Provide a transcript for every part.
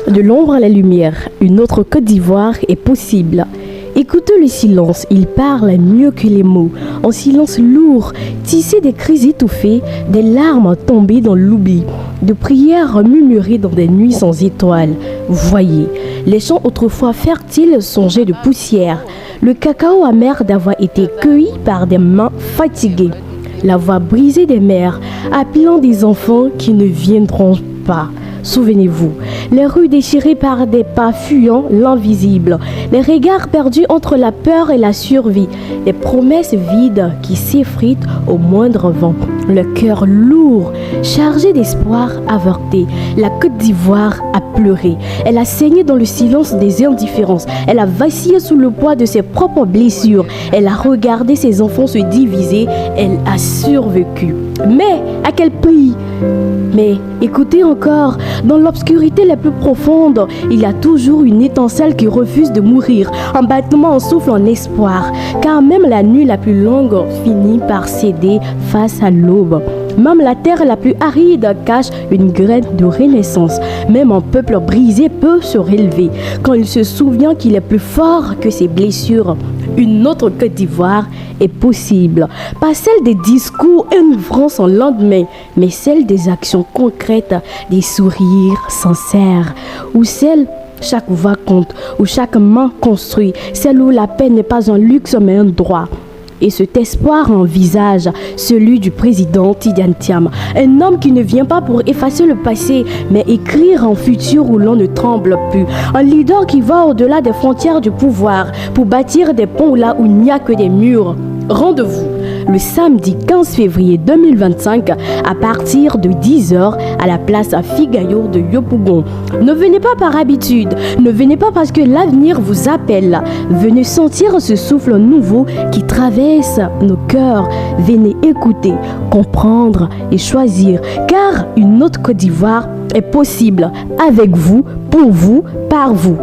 De l'ombre à la lumière, une autre Côte d'Ivoire est possible. Écoutez le silence, il parle mieux que les mots. En silence lourd, tissé des cris étouffés, des larmes tombées dans l'oubli, de prières murmurées dans des nuits sans étoiles. Voyez, les champs autrefois fertiles songeaient de poussière, le cacao amer d'avoir été cueilli par des mains fatiguées, la voix brisée des mères appelant des enfants qui ne viendront pas. Souvenez-vous, les rues déchirées par des pas fuyant l'invisible, les regards perdus entre la peur et la survie, les promesses vides qui s'effritent au moindre vent, le cœur lourd, chargé d'espoir avorté. La Côte d'Ivoire a pleuré, elle a saigné dans le silence des indifférences, elle a vacillé sous le poids de ses propres blessures, elle a regardé ses enfants se diviser, elle a survécu. Mais à quel prix? Mais écoutez encore, dans l'obscurité la plus profonde, il y a toujours une étincelle qui refuse de mourir, un battement en souffle en espoir, car même la nuit la plus longue finit par céder face à l'aube. Même la terre la plus aride cache une graine de renaissance. Même un peuple brisé peut se relever quand il se souvient qu'il est plus fort que ses blessures. Une autre Côte d'Ivoire est possible. Pas celle des discours enivrants sans lendemain, mais celle des actions concrètes, des sourires sincères, ou celle chaque voix compte, où chaque main construit, celle où la paix n'est pas un luxe mais un droit. Et cet espoir envisage celui du président Tidjane Thiam, un homme qui ne vient pas pour effacer le passé, mais écrire un futur où l'on ne tremble plus. Un leader qui va au-delà des frontières du pouvoir pour bâtir des ponts là où il n'y a que des murs. Rendez-vous le samedi 15 février 2025 à partir de 10h à la place Figayo de Yopougon. Ne venez pas par habitude, ne venez pas parce que l'avenir vous appelle. Venez sentir ce souffle nouveau qui traverse nos cœurs. Venez écouter, comprendre et choisir, car une autre Côte d'Ivoire est possible avec vous, pour vous, par vous.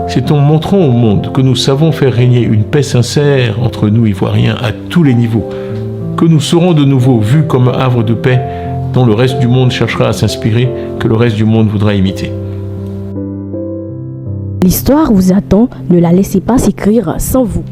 C'est en montrant au monde que nous savons faire régner une paix sincère entre nous Ivoiriens à tous les niveaux, que nous serons de nouveau vus comme un havre de paix dont le reste du monde cherchera à s'inspirer, que le reste du monde voudra imiter. L'histoire vous attend, ne la laissez pas s'écrire sans vous.